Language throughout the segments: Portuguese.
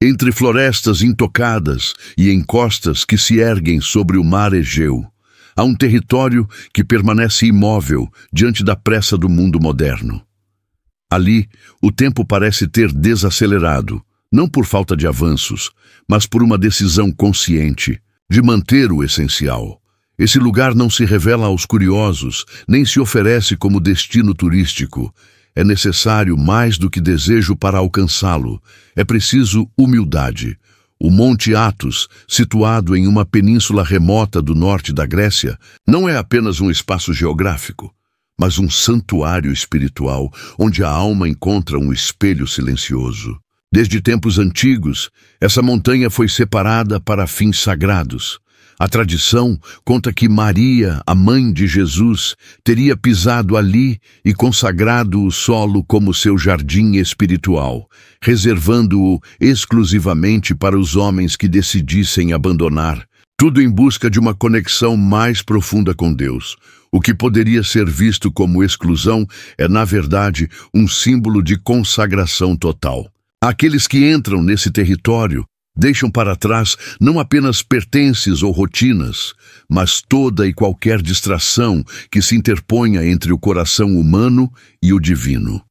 entre florestas intocadas e encostas que se erguem sobre o mar Egeu. Há um território que permanece imóvel diante da pressa do mundo moderno. Ali, o tempo parece ter desacelerado, não por falta de avanços, mas por uma decisão consciente de manter o essencial. Esse lugar não se revela aos curiosos, nem se oferece como destino turístico. É necessário mais do que desejo para alcançá-lo. É preciso humildade. O Monte Athos, situado em uma península remota do norte da Grécia, não é apenas um espaço geográfico, mas um santuário espiritual, onde a alma encontra um espelho silencioso. Desde tempos antigos, essa montanha foi separada para fins sagrados. A tradição conta que Maria, a mãe de Jesus, teria pisado ali e consagrado o solo como seu jardim espiritual, reservando-o exclusivamente para os homens que decidissem abandonar, tudo em busca de uma conexão mais profunda com Deus. O que poderia ser visto como exclusão é, na verdade, um símbolo de consagração total. Aqueles que entram nesse território deixam para trás não apenas pertences ou rotinas, mas toda e qualquer distração que se interponha entre o coração humano e o divino.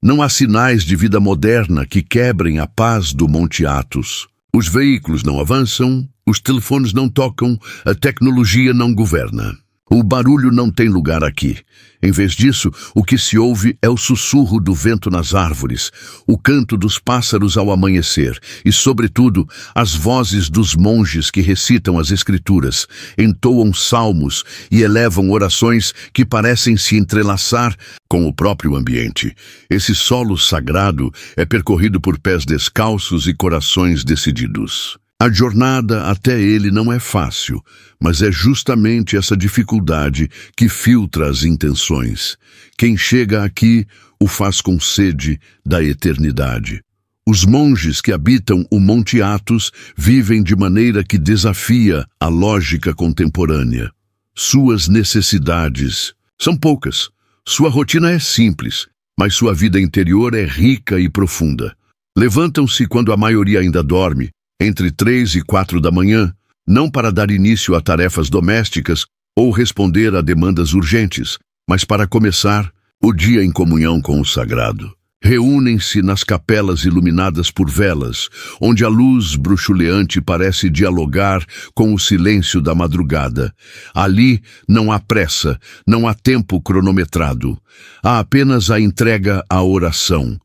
Não há sinais de vida moderna que quebrem a paz do Monte Athos. Os veículos não avançam, os telefones não tocam, a tecnologia não governa. O barulho não tem lugar aqui. Em vez disso, o que se ouve é o sussurro do vento nas árvores, o canto dos pássaros ao amanhecer e, sobretudo, as vozes dos monges que recitam as escrituras, entoam salmos e elevam orações que parecem se entrelaçar com o próprio ambiente. Esse solo sagrado é percorrido por pés descalços e corações decididos. A jornada até ele não é fácil, mas é justamente essa dificuldade que filtra as intenções. Quem chega aqui o faz com sede da eternidade. Os monges que habitam o Monte Athos vivem de maneira que desafia a lógica contemporânea. Suas necessidades são poucas. Sua rotina é simples, mas sua vida interior é rica e profunda. Levantam-se quando a maioria ainda dorme, entre 3 e 4 da manhã, não para dar início a tarefas domésticas ou responder a demandas urgentes, mas para começar o dia em comunhão com o sagrado. Reúnem-se nas capelas iluminadas por velas, onde a luz bruxuleante parece dialogar com o silêncio da madrugada. Ali não há pressa, não há tempo cronometrado. Há apenas a entrega à oração.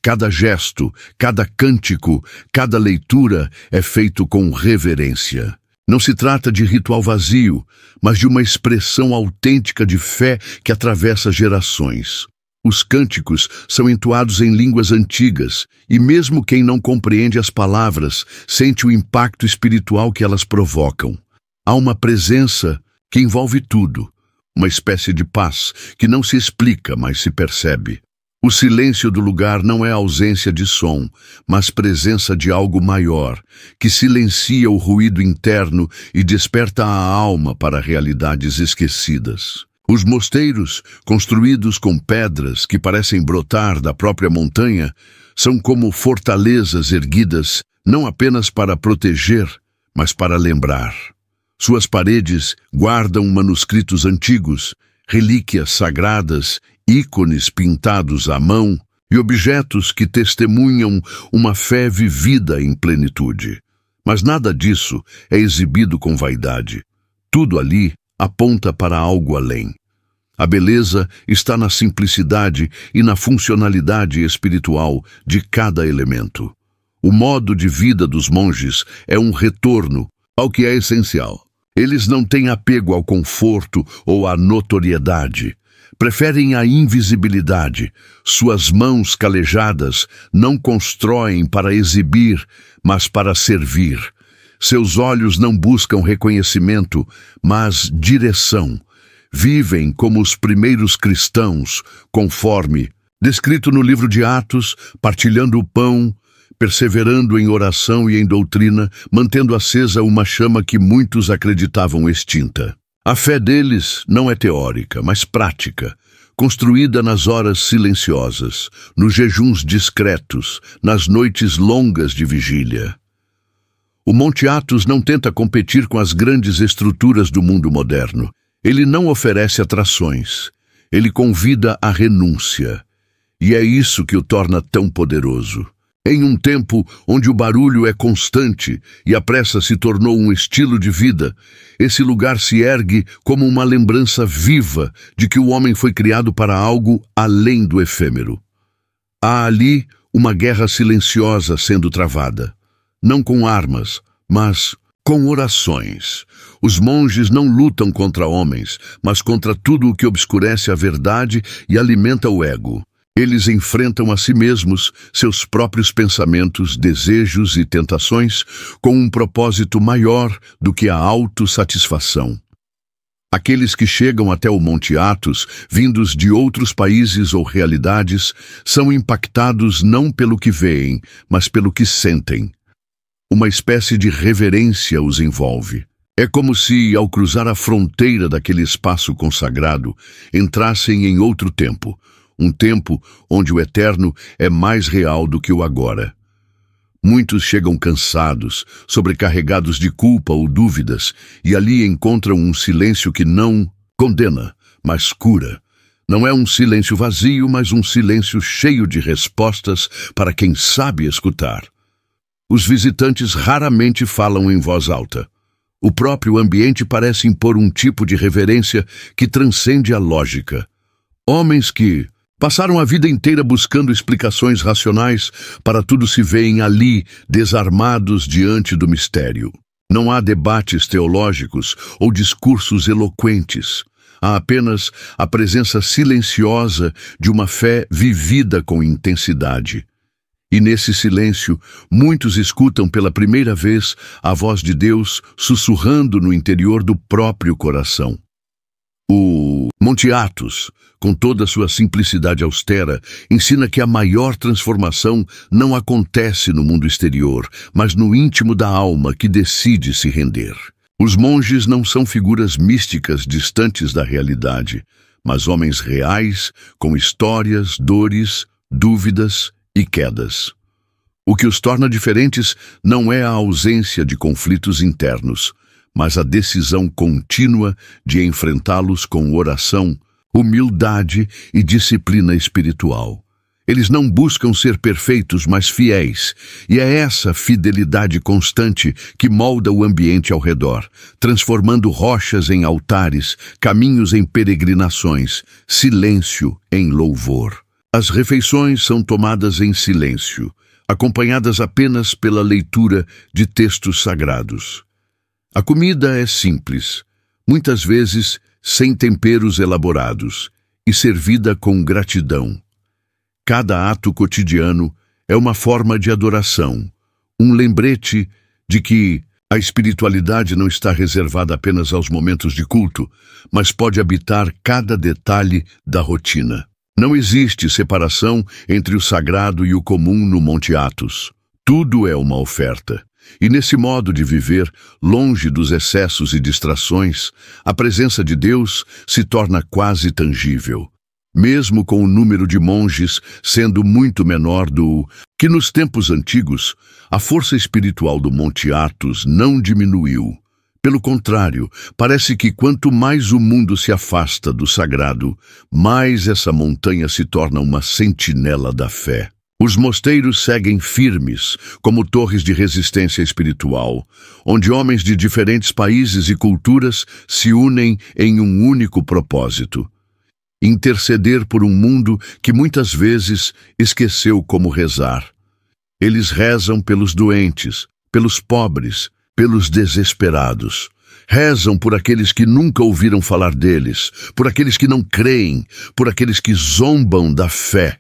Cada gesto, cada cântico, cada leitura é feito com reverência. Não se trata de ritual vazio, mas de uma expressão autêntica de fé que atravessa gerações. Os cânticos são entoados em línguas antigas, e mesmo quem não compreende as palavras sente o impacto espiritual que elas provocam. Há uma presença que envolve tudo, uma espécie de paz que não se explica, mas se percebe. O silêncio do lugar não é ausência de som, mas presença de algo maior, que silencia o ruído interno e desperta a alma para realidades esquecidas. Os mosteiros, construídos com pedras que parecem brotar da própria montanha, são como fortalezas erguidas não apenas para proteger, mas para lembrar. Suas paredes guardam manuscritos antigos, relíquias sagradas, ícones pintados à mão e objetos que testemunham uma fé vivida em plenitude. Mas nada disso é exibido com vaidade. Tudo ali aponta para algo além. A beleza está na simplicidade e na funcionalidade espiritual de cada elemento. O modo de vida dos monges é um retorno ao que é essencial. Eles não têm apego ao conforto ou à notoriedade. Preferem a invisibilidade. Suas mãos calejadas não constroem para exibir, mas para servir. Seus olhos não buscam reconhecimento, mas direção. Vivem como os primeiros cristãos, conforme descrito no livro de Atos, partilhando o pão, perseverando em oração e em doutrina, mantendo acesa uma chama que muitos acreditavam extinta. A fé deles não é teórica, mas prática. construída nas horas silenciosas, nos jejuns discretos, nas noites longas de vigília. O Monte Athos não tenta competir com as grandes estruturas do mundo moderno. Ele não oferece atrações. Ele convida à renúncia. E é isso que o torna tão poderoso. Em um tempo onde o barulho é constante e a pressa se tornou um estilo de vida, esse lugar se ergue como uma lembrança viva de que o homem foi criado para algo além do efêmero. Há ali uma guerra silenciosa sendo travada, não com armas, mas com orações. Os monges não lutam contra homens, mas contra tudo o que obscurece a verdade e alimenta o ego. Eles enfrentam a si mesmos, seus próprios pensamentos, desejos e tentações, com um propósito maior do que a autossatisfação. Aqueles que chegam até o Monte Athos, vindos de outros países ou realidades, são impactados não pelo que veem, mas pelo que sentem. Uma espécie de reverência os envolve. É como se, ao cruzar a fronteira daquele espaço consagrado, entrassem em outro tempo, um tempo onde o eterno é mais real do que o agora. Muitos chegam cansados, sobrecarregados de culpa ou dúvidas, e ali encontram um silêncio que não condena, mas cura. Não é um silêncio vazio, mas um silêncio cheio de respostas para quem sabe escutar. Os visitantes raramente falam em voz alta. O próprio ambiente parece impor um tipo de reverência que transcende a lógica. Homens que passaram a vida inteira buscando explicações racionais para tudo se veem ali, desarmados diante do mistério. Não há debates teológicos ou discursos eloquentes. Há apenas a presença silenciosa de uma fé vivida com intensidade. E nesse silêncio, muitos escutam pela primeira vez a voz de Deus sussurrando no interior do próprio coração. O Monte Athos, com toda a sua simplicidade austera, ensina que a maior transformação não acontece no mundo exterior, mas no íntimo da alma que decide se render. Os monges não são figuras místicas distantes da realidade, mas homens reais, com histórias, dores, dúvidas e quedas. O que os torna diferentes não é a ausência de conflitos internos, mas a decisão contínua de enfrentá-los com oração, humildade e disciplina espiritual. Eles não buscam ser perfeitos, mas fiéis, e é essa fidelidade constante que molda o ambiente ao redor, transformando rochas em altares, caminhos em peregrinações, silêncio em louvor. As refeições são tomadas em silêncio, acompanhadas apenas pela leitura de textos sagrados. A comida é simples, muitas vezes sem temperos elaborados, e servida com gratidão. Cada ato cotidiano é uma forma de adoração, um lembrete de que a espiritualidade não está reservada apenas aos momentos de culto, mas pode habitar cada detalhe da rotina. Não existe separação entre o sagrado e o comum no Monte Athos. Tudo é uma oferta. E nesse modo de viver, longe dos excessos e distrações, a presença de Deus se torna quase tangível. Mesmo com o número de monges sendo muito menor do que nos tempos antigos, a força espiritual do Monte Athos não diminuiu. Pelo contrário, parece que quanto mais o mundo se afasta do sagrado, mais essa montanha se torna uma sentinela da fé. Os mosteiros seguem firmes, como torres de resistência espiritual, onde homens de diferentes países e culturas se unem em um único propósito: interceder por um mundo que muitas vezes esqueceu como rezar. Eles rezam pelos doentes, pelos pobres, pelos desesperados. Rezam por aqueles que nunca ouviram falar deles, por aqueles que não creem, por aqueles que zombam da fé.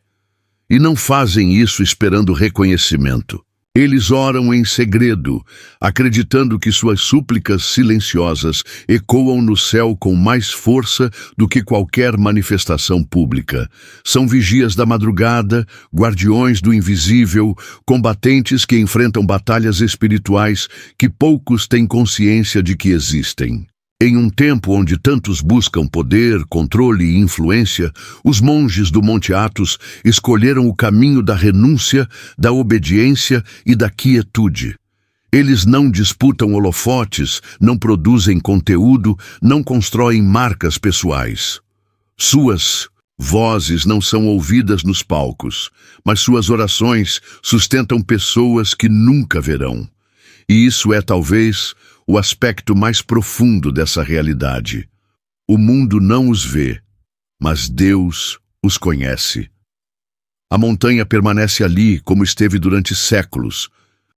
E não fazem isso esperando reconhecimento. Eles oram em segredo, acreditando que suas súplicas silenciosas ecoam no céu com mais força do que qualquer manifestação pública. São vigias da madrugada, guardiões do invisível, combatentes que enfrentam batalhas espirituais que poucos têm consciência de que existem. Em um tempo onde tantos buscam poder, controle e influência, os monges do Monte Athos escolheram o caminho da renúncia, da obediência e da quietude. Eles não disputam holofotes, não produzem conteúdo, não constroem marcas pessoais. Suas vozes não são ouvidas nos palcos, mas suas orações sustentam pessoas que nunca verão. E isso é, talvez, o aspecto mais profundo dessa realidade. O mundo não os vê, mas Deus os conhece. A montanha permanece ali como esteve durante séculos,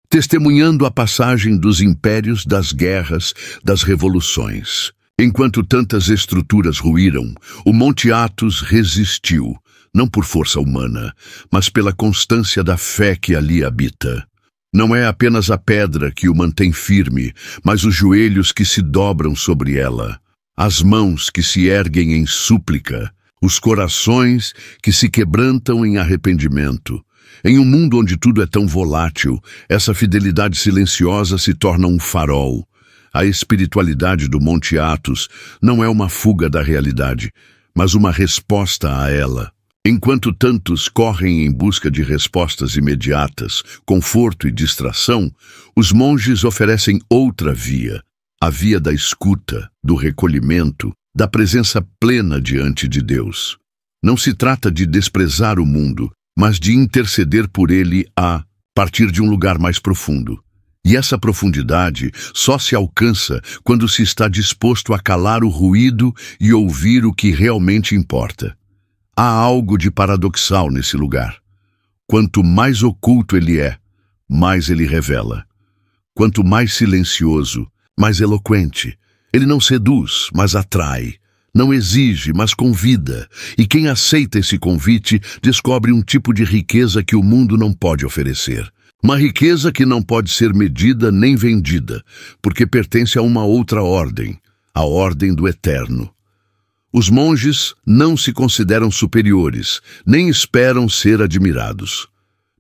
testemunhando a passagem dos impérios, das guerras, das revoluções. Enquanto tantas estruturas ruíram, o Monte Athos resistiu, não por força humana, mas pela constância da fé que ali habita. Não é apenas a pedra que o mantém firme, mas os joelhos que se dobram sobre ela, as mãos que se erguem em súplica, os corações que se quebrantam em arrependimento. Em um mundo onde tudo é tão volátil, essa fidelidade silenciosa se torna um farol. A espiritualidade do Monte Athos não é uma fuga da realidade, mas uma resposta a ela. Enquanto tantos correm em busca de respostas imediatas, conforto e distração, os monges oferecem outra via, a via da escuta, do recolhimento, da presença plena diante de Deus. Não se trata de desprezar o mundo, mas de interceder por ele a partir de um lugar mais profundo. E essa profundidade só se alcança quando se está disposto a calar o ruído e ouvir o que realmente importa. Há algo de paradoxal nesse lugar. Quanto mais oculto ele é, mais ele revela. Quanto mais silencioso, mais eloquente. Ele não seduz, mas atrai. Não exige, mas convida. E quem aceita esse convite descobre um tipo de riqueza que o mundo não pode oferecer. Uma riqueza que não pode ser medida nem vendida, porque pertence a uma outra ordem, a ordem do eterno. Os monges não se consideram superiores, nem esperam ser admirados.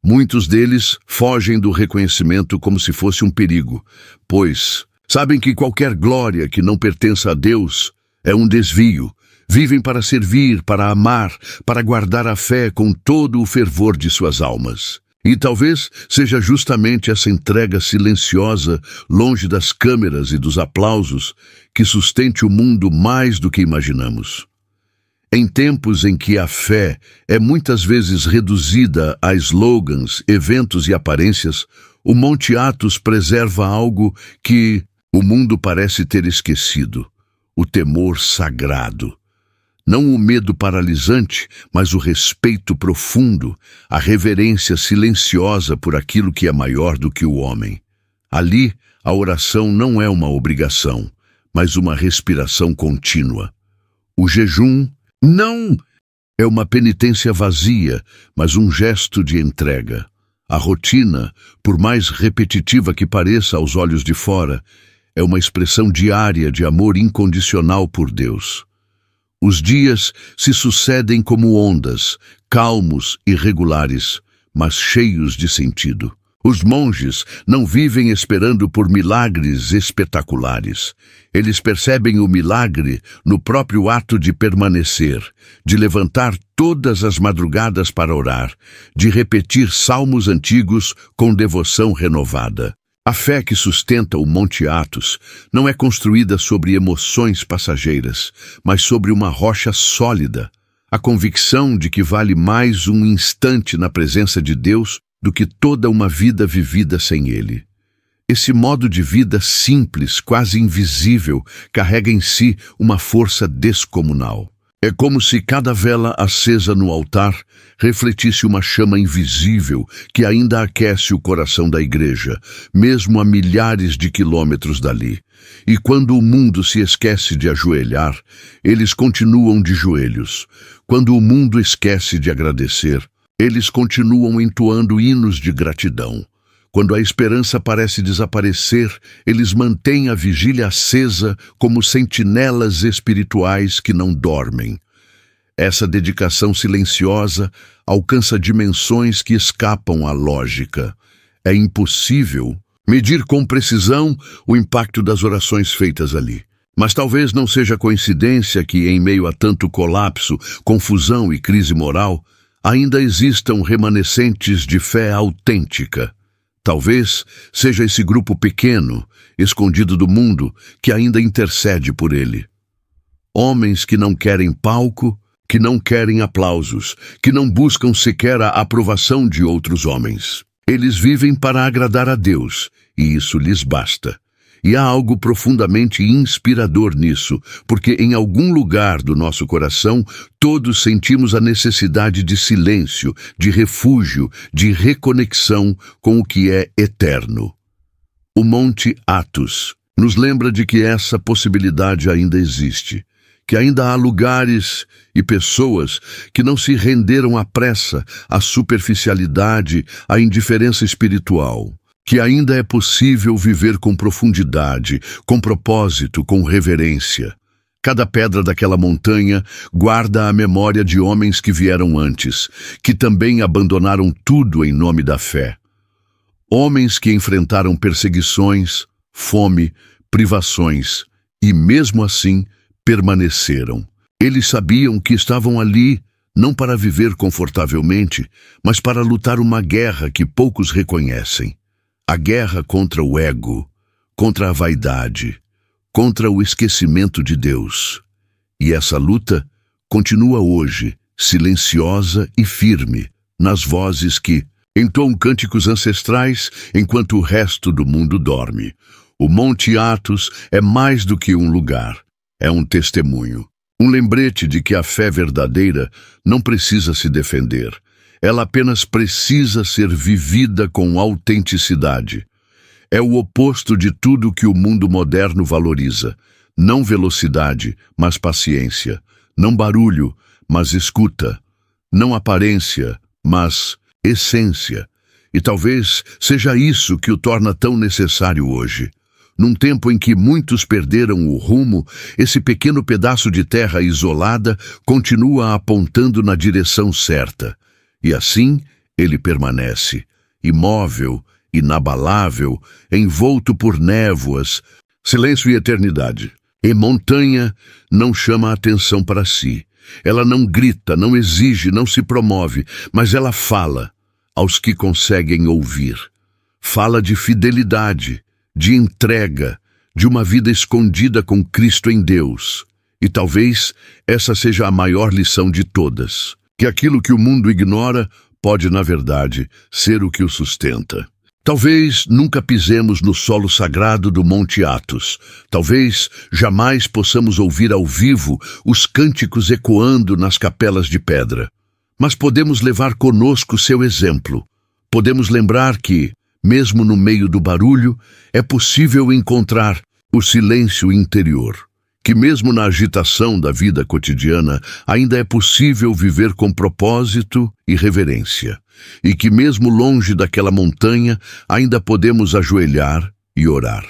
Muitos deles fogem do reconhecimento como se fosse um perigo, pois sabem que qualquer glória que não pertença a Deus é um desvio. Vivem para servir, para amar, para guardar a fé com todo o fervor de suas almas. E talvez seja justamente essa entrega silenciosa, longe das câmeras e dos aplausos, que sustente o mundo mais do que imaginamos. Em tempos em que a fé é muitas vezes reduzida a slogans, eventos e aparências, o Monte Athos preserva algo que o mundo parece ter esquecido: o temor sagrado. Não o medo paralisante, mas o respeito profundo, a reverência silenciosa por aquilo que é maior do que o homem. Ali, a oração não é uma obrigação, mas uma respiração contínua. O jejum não é uma penitência vazia, mas um gesto de entrega. A rotina, por mais repetitiva que pareça aos olhos de fora, é uma expressão diária de amor incondicional por Deus. Os dias se sucedem como ondas, calmos e regulares, mas cheios de sentido. Os monges não vivem esperando por milagres espetaculares. Eles percebem o milagre no próprio ato de permanecer, de levantar todas as madrugadas para orar, de repetir salmos antigos com devoção renovada. A fé que sustenta o Monte Athos não é construída sobre emoções passageiras, mas sobre uma rocha sólida, a convicção de que vale mais um instante na presença de Deus do que toda uma vida vivida sem Ele. Esse modo de vida simples, quase invisível, carrega em si uma força descomunal. É como se cada vela acesa no altar refletisse uma chama invisível que ainda aquece o coração da igreja, mesmo a milhares de quilômetros dali. E quando o mundo se esquece de ajoelhar, eles continuam de joelhos. Quando o mundo esquece de agradecer, eles continuam entoando hinos de gratidão. Quando a esperança parece desaparecer, eles mantêm a vigília acesa como sentinelas espirituais que não dormem. Essa dedicação silenciosa alcança dimensões que escapam à lógica. É impossível medir com precisão o impacto das orações feitas ali. Mas talvez não seja coincidência que, em meio a tanto colapso, confusão e crise moral, ainda existam remanescentes de fé autêntica. Talvez seja esse grupo pequeno, escondido do mundo, que ainda intercede por ele. Homens que não querem palco, que não querem aplausos, que não buscam sequer a aprovação de outros homens. Eles vivem para agradar a Deus, e isso lhes basta. E há algo profundamente inspirador nisso, porque em algum lugar do nosso coração todos sentimos a necessidade de silêncio, de refúgio, de reconexão com o que é eterno. O Monte Athos nos lembra de que essa possibilidade ainda existe, que ainda há lugares e pessoas que não se renderam à pressa, à superficialidade, à indiferença espiritual. Que ainda é possível viver com profundidade, com propósito, com reverência. Cada pedra daquela montanha guarda a memória de homens que vieram antes, que também abandonaram tudo em nome da fé. Homens que enfrentaram perseguições, fome, privações, e mesmo assim permaneceram. Eles sabiam que estavam ali não para viver confortavelmente, mas para lutar uma guerra que poucos reconhecem. A guerra contra o ego, contra a vaidade, contra o esquecimento de Deus. E essa luta continua hoje, silenciosa e firme, nas vozes que entoam cânticos ancestrais enquanto o resto do mundo dorme. O Monte Athos é mais do que um lugar, é um testemunho. Um lembrete de que a fé verdadeira não precisa se defender. Ela apenas precisa ser vivida com autenticidade. É o oposto de tudo que o mundo moderno valoriza. Não velocidade, mas paciência. Não barulho, mas escuta. Não aparência, mas essência. E talvez seja isso que o torna tão necessário hoje. Num tempo em que muitos perderam o rumo, esse pequeno pedaço de terra isolada continua apontando na direção certa. E assim ele permanece, imóvel, inabalável, envolto por névoas, silêncio e eternidade. E montanha não chama a atenção para si. Ela não grita, não exige, não se promove, mas ela fala aos que conseguem ouvir. Fala de fidelidade, de entrega, de uma vida escondida com Cristo em Deus. E talvez essa seja a maior lição de todas. Que aquilo que o mundo ignora pode, na verdade, ser o que o sustenta. Talvez nunca pisemos no solo sagrado do Monte Athos. Talvez jamais possamos ouvir ao vivo os cânticos ecoando nas capelas de pedra. Mas podemos levar conosco seu exemplo. Podemos lembrar que, mesmo no meio do barulho, é possível encontrar o silêncio interior. Que mesmo na agitação da vida cotidiana, ainda é possível viver com propósito e reverência. E que mesmo longe daquela montanha, ainda podemos ajoelhar e orar.